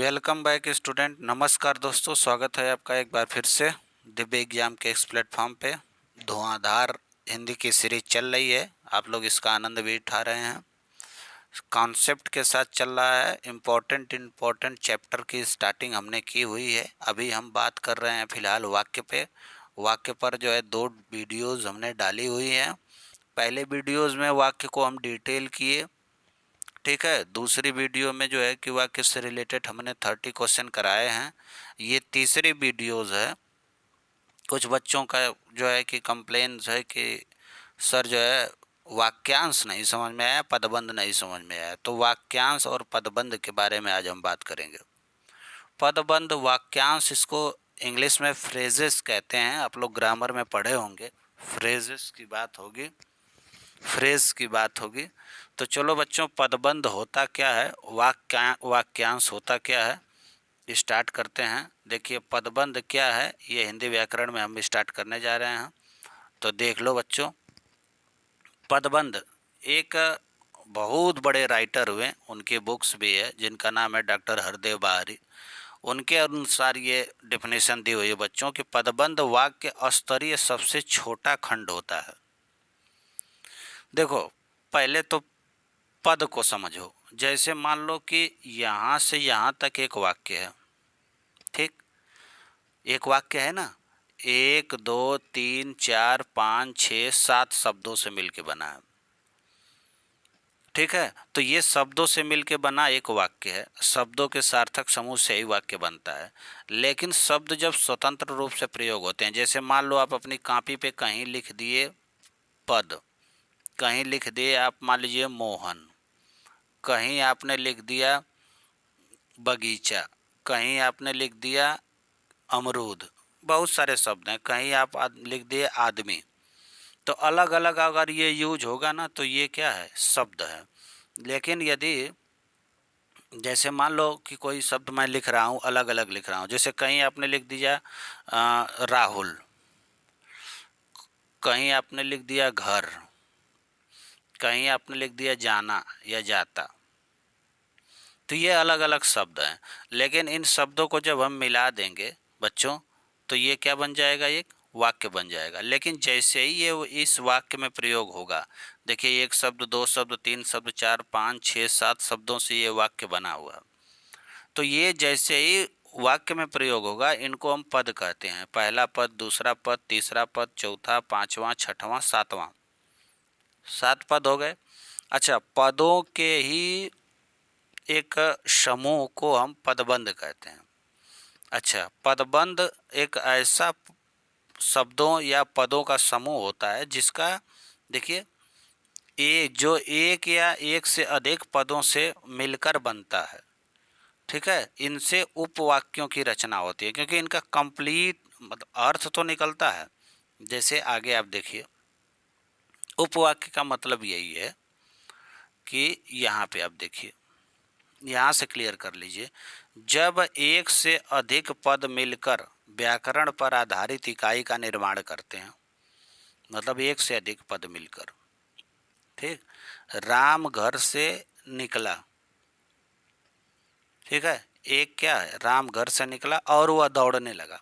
Welcome back student. नमस्कार दोस्तों, स्वागत है आपका एक बार फिर से दिव्य एग्जाम के इस प्लेटफॉर्म पे। धुआंधार हिंदी की सीरीज चल रही है, आप लोग इसका आनंद भी उठा रहे हैं। कॉन्सेप्ट के साथ चल रहा है। इम्पोर्टेंट चैप्टर की स्टार्टिंग हमने की हुई है। अभी हम बात कर रहे हैं फिलहाल वाक्य पे। वाक्य पर जो है 2 वीडियोज़ हमने डाली हुई हैं। पहले वीडियोज़ में वाक्य को हम डिटेल किए, ठीक है। दूसरी वीडियो में जो है कि वाक्य से रिलेटेड हमने 30 क्वेश्चन कराए हैं। ये तीसरी वीडियोस है। कुछ बच्चों का जो है कि कंप्लेंट्स है कि सर जो है वाक्यांश नहीं समझ में आया, पदबंध नहीं समझ में आया। तो वाक्यांश और पदबंध के बारे में आज हम बात करेंगे। पदबंध, वाक्यांश, इसको इंग्लिश में फ्रेजेस कहते हैं। आप लोग ग्रामर में पढ़े होंगे। फ्रेजेस की बात होगी, फ्रेज की बात होगी। तो चलो बच्चों, पदबंध होता क्या है, वाक्यांश होता क्या है, स्टार्ट करते हैं। देखिए पदबंध क्या है, ये हिंदी व्याकरण में हम स्टार्ट करने जा रहे हैं। तो देख लो बच्चों, पदबंध एक बहुत बड़े राइटर हुए, उनकी बुक्स भी है जिनका नाम है डॉक्टर हरदेव बाहरी। उनके अनुसार ये डेफिनेशन दी हुई है बच्चों कि पदबंध वाक्य स्तरीय सबसे छोटा खंड होता है। देखो पहले तो पद को समझो। जैसे मान लो कि यहाँ से यहाँ तक एक वाक्य है, ठीक। एक वाक्य है ना, 1 2 3 4 5 6 7 शब्दों से मिलके बना है, ठीक है। तो ये शब्दों से मिलके बना एक वाक्य है। शब्दों के सार्थक समूह से ही वाक्य बनता है। लेकिन शब्द जब स्वतंत्र रूप से प्रयोग होते हैं, जैसे मान लो आप अपनी कॉपी पे कहीं लिख दिए पद, कहीं लिख दिए आप मान लीजिए मोहन, कहीं आपने लिख दिया बगीचा, कहीं आपने लिख दिया अमरूद, बहुत सारे शब्द हैं, कहीं आप लिख दिए आदमी। तो अलग अलग अगर ये यूज होगा ना तो ये क्या है, शब्द है। लेकिन यदि जैसे मान लो कि कोई शब्द मैं लिख रहा हूँ, अलग अलग लिख रहा हूँ, जैसे कहीं आपने लिख दिया राहुल, कहीं आपने लिख दिया घर, कहीं आपने लिख दिया जाना या जाता, तो ये अलग अलग शब्द हैं। लेकिन इन शब्दों को जब हम मिला देंगे बच्चों तो ये क्या बन जाएगा, एक वाक्य बन जाएगा। लेकिन जैसे ही ये इस वाक्य में प्रयोग होगा, देखिए एक शब्द, 2 शब्द, 3 शब्द, 4 5 6 7 शब्दों से ये वाक्य बना हुआ। तो ये जैसे ही वाक्य में प्रयोग होगा, इनको हम पद कहते हैं। पहला पद, दूसरा पद, तीसरा पद, चौथा, पांचवा, छठवां, सातवां, 7 पद हो गए। अच्छा, पदों के ही एक समूह को हम पदबंध कहते हैं। अच्छा, पदबंध एक ऐसा शब्दों या पदों का समूह होता है जिसका, देखिए, जो एक या एक से अधिक पदों से मिलकर बनता है, ठीक है। इनसे उपवाक्यों की रचना होती है, क्योंकि इनका कंप्लीट मतलब अर्थ तो निकलता है। जैसे आगे आप देखिए, उपवाक्य का मतलब यही है कि यहाँ पे आप देखिए, यहाँ से क्लियर कर लीजिए, जब एक से अधिक पद मिलकर व्याकरण पर आधारित इकाई का निर्माण करते हैं, मतलब एक से अधिक पद मिलकर, ठीक। राम घर से निकला, ठीक है। एक क्या है, राम घर से निकला और वह दौड़ने लगा।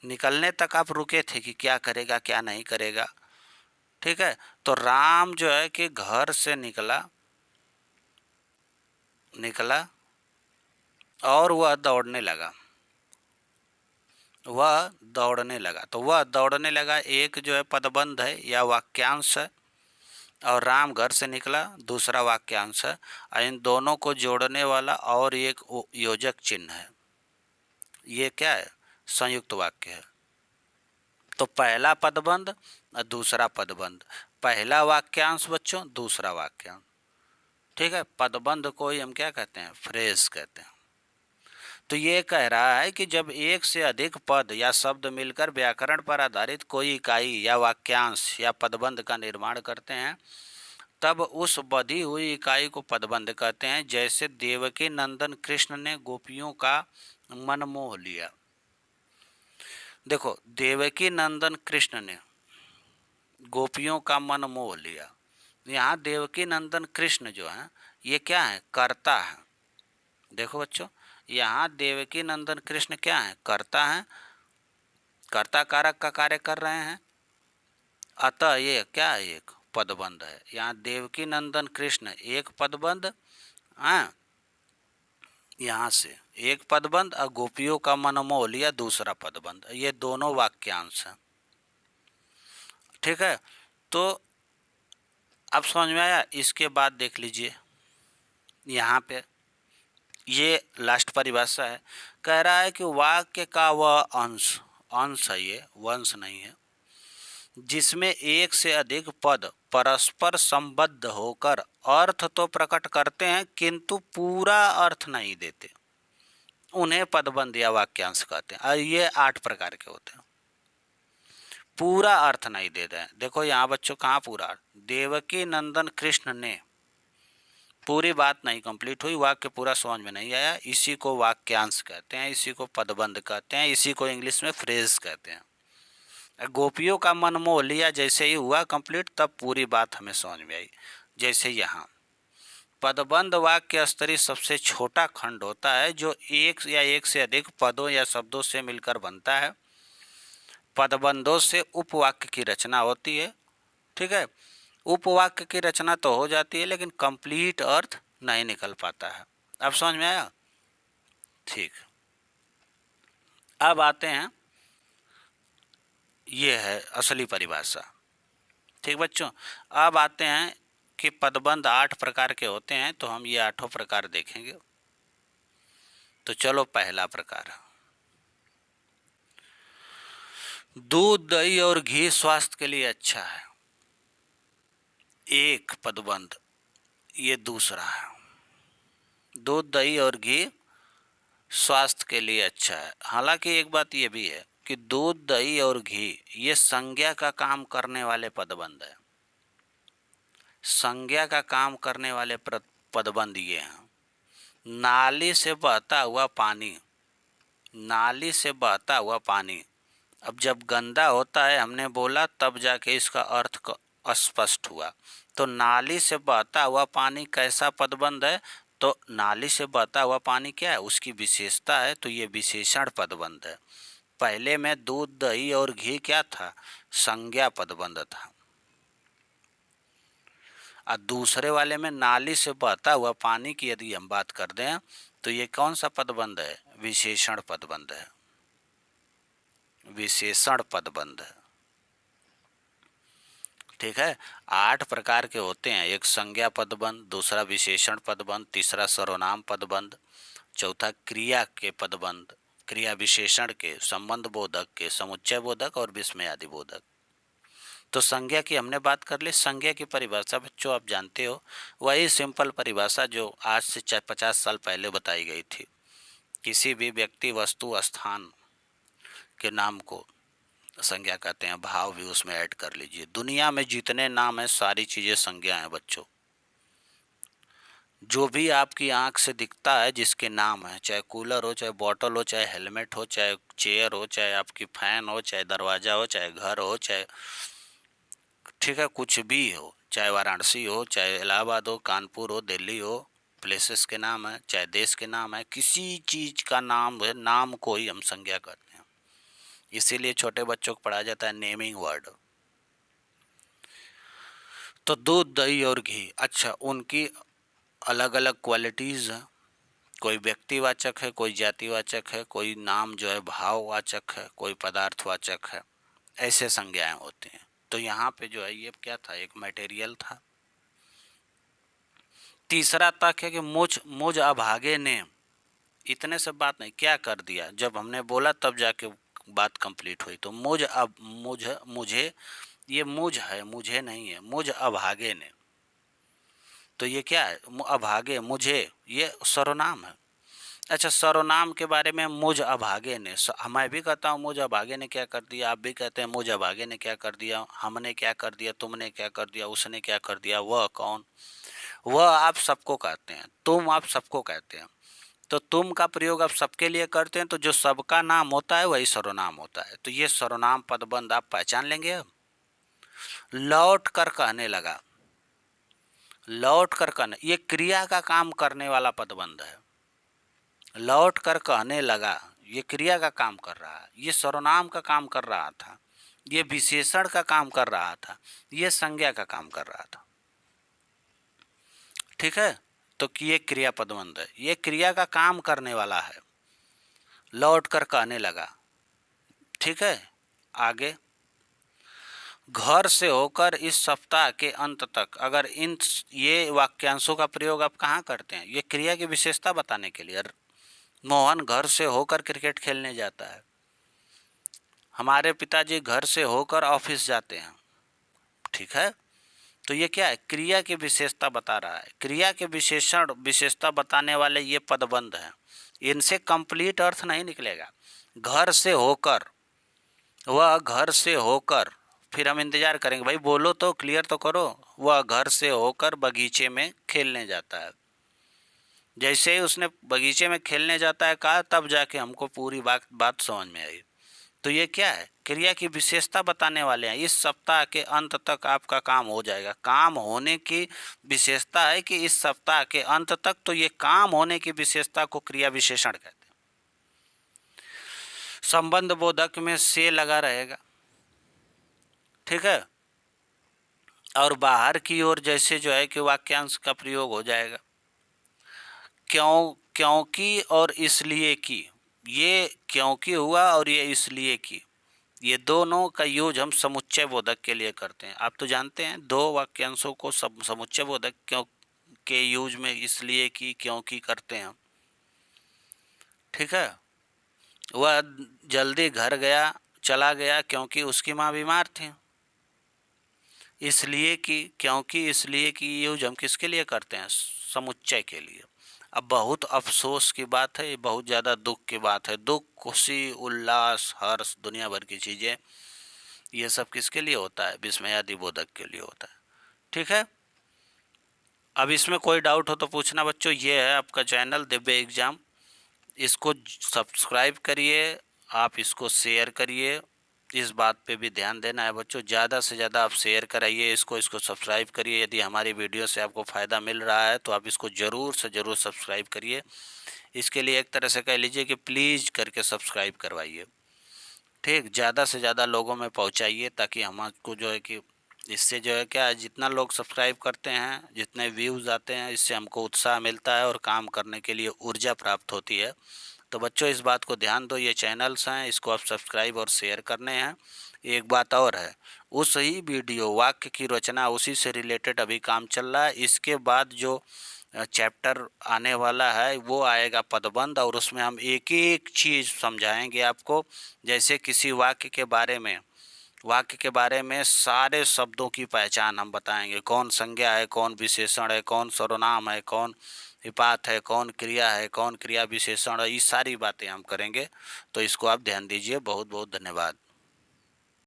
निकलने तक आप रुके थे कि क्या करेगा क्या नहीं करेगा, ठीक है। तो राम जो है कि घर से निकला निकला और वह दौड़ने लगा, वह दौड़ने लगा। तो वह दौड़ने लगा एक जो है पदबंध है या वाक्यांश है, और राम घर से निकला दूसरा वाक्यांश है। और इन दोनों को जोड़ने वाला और एक योजक चिन्ह है। ये क्या है, संयुक्त वाक्य है। तो पहला पदबंध और दूसरा पदबंध, पहला वाक्यांश बच्चों, दूसरा वाक्यांश, ठीक है। पदबंध को ही हम क्या कहते हैं, फ्रेज कहते हैं। तो ये कह रहा है कि जब एक से अधिक पद या शब्द मिलकर व्याकरण पर आधारित कोई इकाई या वाक्यांश या पदबंध का निर्माण करते हैं, तब उस बधी हुई इकाई को पदबंध कहते हैं। जैसे देवकी नंदन कृष्ण ने गोपियों का मन मोह लिया। देखो, देवकी नंदन कृष्ण ने गोपियों का मन मोह लिया। यहाँ देवकी नंदन कृष्ण जो है ये क्या है, कर्ता है, देखो बच्चों, यहाँ देवकी नंदन कृष्ण क्या है, कर्ता है, कर्ता कारक का कार्य कर रहे हैं, अतः ये क्या है, एक पदबंध है। यहाँ देवकी नंदन कृष्ण एक पदबंध, हाँ, यहाँ से एक पदबंध और गोपियों का मनमोल या दूसरा पदबंध, ये दोनों वाक्यांश हैं। ठीक है, तो अब समझ में आया। इसके बाद देख लीजिए यहाँ पे ये लास्ट परिभाषा है, कह रहा है कि वाक्य का वह अंश, अंश है ये, वंश नहीं है, जिसमें एक से अधिक पद परस्पर संबद्ध होकर अर्थ तो प्रकट करते हैं किंतु पूरा अर्थ नहीं देते, उन्हें पदबंध या वाक्यांश कहते हैं। और ये 8 प्रकार के होते हैं, पूरा अर्थ नहीं देते हैं। देखो यहाँ बच्चों, कहाँ पूरा अर्थ, देवकी नंदन कृष्ण ने, पूरी बात नहीं कंप्लीट हुई, वाक्य पूरा समझ में नहीं आया, इसी को वाक्यांश कहते हैं, इसी को पदबंध कहते हैं, इसी को इंग्लिश में फ्रेज कहते हैं। गोपियों का मन मोह लिया जैसे ही हुआ कंप्लीट, तब पूरी बात हमें समझ में आई। जैसे यहाँ पदबंध वाक्य स्तरीय सबसे छोटा खंड होता है जो एक या एक से अधिक पदों या शब्दों से मिलकर बनता है। पदबंधों से उपवाक्य की रचना होती है। ठीक है, उपवाक्य की रचना तो हो जाती है लेकिन कंप्लीट अर्थ नहीं निकल पाता है। अब समझ में आया? ठीक, अब आते हैं, ये है असली परिभाषा। ठीक बच्चों, अब आते हैं कि पदबंध 8 प्रकार के होते हैं, तो हम ये 8 प्रकार देखेंगे। तो चलो, पहला प्रकार, दूध दही और घी स्वास्थ्य के लिए अच्छा है, एक पदबंध। ये दूसरा है, दूध दही और घी स्वास्थ्य के लिए अच्छा है। हालांकि एक बात ये भी है कि दूध दही और घी ये संज्ञा का काम करने वाले पदबंध है, संज्ञा का काम करने वाले पदबंध ये हैं। नाली से बहता हुआ पानी, नाली से बहता हुआ पानी, अब जब गंदा होता है हमने बोला, तब जाके इसका अर्थ स्पष्ट हुआ। तो नाली से बहता हुआ पानी कैसा पदबंध है, तो नाली से बहता हुआ पानी क्या है, उसकी विशेषता है, तो ये विशेषण पदबंध है। पहले में दूध दही और घी क्या था, संज्ञा पदबंध था। और दूसरे वाले में नाली से बहता हुआ पानी की यदि हम बात कर दें, तो ये कौन सा पदबंध है, विशेषण पदबंध है, विशेषण पदबंध है। ठीक है, 8 प्रकार के होते हैं, एक संज्ञा पदबंध, दूसरा विशेषण पदबंध, तीसरा सर्वनाम पदबंध, चौथा क्रिया के पदबंध, क्रिया विशेषण के, संबंध बोधक के, समुच्चय बोधक और विस्मयादि बोधक। तो संज्ञा की हमने बात कर ली। संज्ञा की परिभाषा बच्चों आप जानते हो, वही सिंपल परिभाषा जो आज से 50 साल पहले बताई गई थी। किसी भी व्यक्ति वस्तु स्थान के नाम को संज्ञा कहते हैं, भाव भी उसमें ऐड कर लीजिए। दुनिया में जितने नाम हैं सारी चीज़ें संज्ञा हैं बच्चों। जो भी आपकी आंख से दिखता है जिसके नाम है, चाहे कूलर हो, चाहे बॉटल हो, चाहे हेलमेट हो, चाहे चेयर हो, चाहे आपकी फैन हो, चाहे दरवाज़ा हो, चाहे घर हो, चाहे, ठीक है, कुछ भी हो, चाहे वाराणसी हो, चाहे इलाहाबाद हो, कानपुर हो, दिल्ली हो, प्लेसेस के नाम है, चाहे देश के नाम है, किसी चीज़ का नाम है, नाम को ही हम संज्ञा करते हैं। इसीलिए छोटे बच्चों को पढ़ाया जाता है नेमिंग वर्ड। तो दूध दही और घी, अच्छा, उनकी अलग अलग क्वालिटीज़ हैं। कोई व्यक्तिवाचक है, कोई जातिवाचक है, कोई नाम जो है भाववाचक है, कोई पदार्थवाचक है, ऐसे संज्ञाएं होती हैं। तो यहाँ पे जो है ये क्या था, एक मटेरियल था। तीसरा तक है कि मुझ अभागे ने, इतने से बात नहीं, क्या कर दिया, जब हमने बोला तब जाके बात कंप्लीट हुई। तो मुझे, ये मुझ है, मुझे नहीं है, मुझ अभागे ने, तो ये क्या है, अभागे, मुझे, ये सर्वनाम है। अच्छा, सर्वनाम के बारे में मुझ अभागे ने, मैं भी कहता हूँ मुझ अभागे ने क्या कर दिया, आप भी कहते हैं मुझ अभागे ने क्या कर दिया, हमने क्या कर दिया, तुमने क्या कर दिया, उसने क्या कर दिया, वह कौन, वह आप सबको कहते हैं, तुम आप सबको कहते हैं। तो तुम का प्रयोग आप सबके लिए करते हैं, तो जो सबका नाम होता है वही सर्वनाम होता है। तो ये सर्वनाम पदबंध आप पहचान लेंगे। अब लौट कर कहने लगा, लौट कर कहने, ये क्रिया का काम करने वाला पदबंध है। लौट कर कहने लगा, ये क्रिया का काम कर रहा है, ये सर्वनाम का काम कर रहा था, ये विशेषण का काम कर रहा था, ये संज्ञा का काम कर रहा था। ठीक है, तो कि ये क्रिया पदबंध है, ये क्रिया का काम करने वाला है। लौट कर कहने लगा। ठीक है, आगे, घर से होकर इस सप्ताह के अंत तक। अगर इन ये वाक्यांशों का प्रयोग आप कहाँ करते हैं? ये क्रिया की विशेषता बताने के लिए। मोहन घर से होकर क्रिकेट खेलने जाता है। हमारे पिताजी घर से होकर ऑफिस जाते हैं। ठीक है, तो ये क्या है? क्रिया की विशेषता बता रहा है। क्रिया के विशेषण विशेषता बताने वाले ये पदबंध हैं, इनसे कंप्लीट अर्थ नहीं निकलेगा। घर से होकर, वह घर से होकर, फिर हम इंतजार करेंगे, भाई बोलो तो, क्लियर तो करो। वह घर से होकर बगीचे में खेलने जाता है। जैसे ही उसने बगीचे में खेलने जाता है कहा, तब जाके हमको पूरी बात समझ में आई। तो ये क्या है? क्रिया की विशेषता बताने वाले हैं। इस सप्ताह के अंत तक आपका काम हो जाएगा। काम होने की विशेषता है कि इस सप्ताह के अंत तक, तो ये काम होने की विशेषता को क्रिया विशेषण कहते हैं। संबंध बोधक में से लगा रहेगा। ठीक है, और बाहर की ओर जैसे जो है कि वाक्यांश का प्रयोग हो जाएगा। क्यों, क्योंकि और इसलिए कि, ये क्योंकि हुआ और ये इसलिए कि, ये दोनों का यूज हम समुच्चय बोधक के लिए करते हैं। आप तो जानते हैं दो वाक्यांशों को समुच्चय बोधक क्यों के यूज में इसलिए कि, क्योंकि करते हैं। ठीक है, वह जल्दी घर चला गया क्योंकि उसकी माँ बीमार थी। इसलिए कि, क्योंकि इसलिए कि यूज हम किसके लिए करते हैं? समुच्चय के लिए। अब बहुत अफसोस की बात है, ये बहुत ज़्यादा दुख की बात है। दुख, खुशी, उल्लास, हर्ष, दुनिया भर की चीज़ें, ये सब किसके लिए होता है? विस्मयादि बोधक के लिए होता है। ठीक है, अब इसमें कोई डाउट हो तो पूछना बच्चों। ये है आपका चैनल दिव्य एग्जाम, इसको सब्सक्राइब करिए, आप इसको शेयर करिए। इस बात पे भी ध्यान देना है बच्चों, ज़्यादा से ज़्यादा आप शेयर कराइए इसको सब्सक्राइब करिए। यदि हमारी वीडियो से आपको फ़ायदा मिल रहा है तो आप इसको ज़रूर से ज़रूर सब्सक्राइब करिए। इसके लिए एक तरह से कह लीजिए कि प्लीज़ करके सब्सक्राइब करवाइए। ठीक, ज़्यादा से ज़्यादा लोगों में पहुंचाइए, ताकि हमको जो है कि इससे जो है क्या, जितना लोग सब्सक्राइब करते हैं, जितने व्यूज़ आते हैं, इससे हमको उत्साह मिलता है और काम करने के लिए ऊर्जा प्राप्त होती है। तो बच्चों इस बात को ध्यान दो, ये चैनल्स हैं, इसको आप सब्सक्राइब और शेयर करने हैं। एक बात और है, उस ही वीडियो वाक्य की रचना, उसी से रिलेटेड अभी काम चल रहा है। इसके बाद जो चैप्टर आने वाला है वो आएगा पदबंध, और उसमें हम एक एक चीज़ समझाएंगे आपको। जैसे किसी वाक्य के बारे में सारे शब्दों की पहचान हम बताएंगे। कौन संज्ञा है, कौन विशेषण है, कौन सर्वनाम है, कौन विपात है, कौन क्रिया है, कौन क्रिया विशेषण है, ये सारी बातें हम करेंगे। तो इसको आप ध्यान दीजिए। बहुत बहुत धन्यवाद।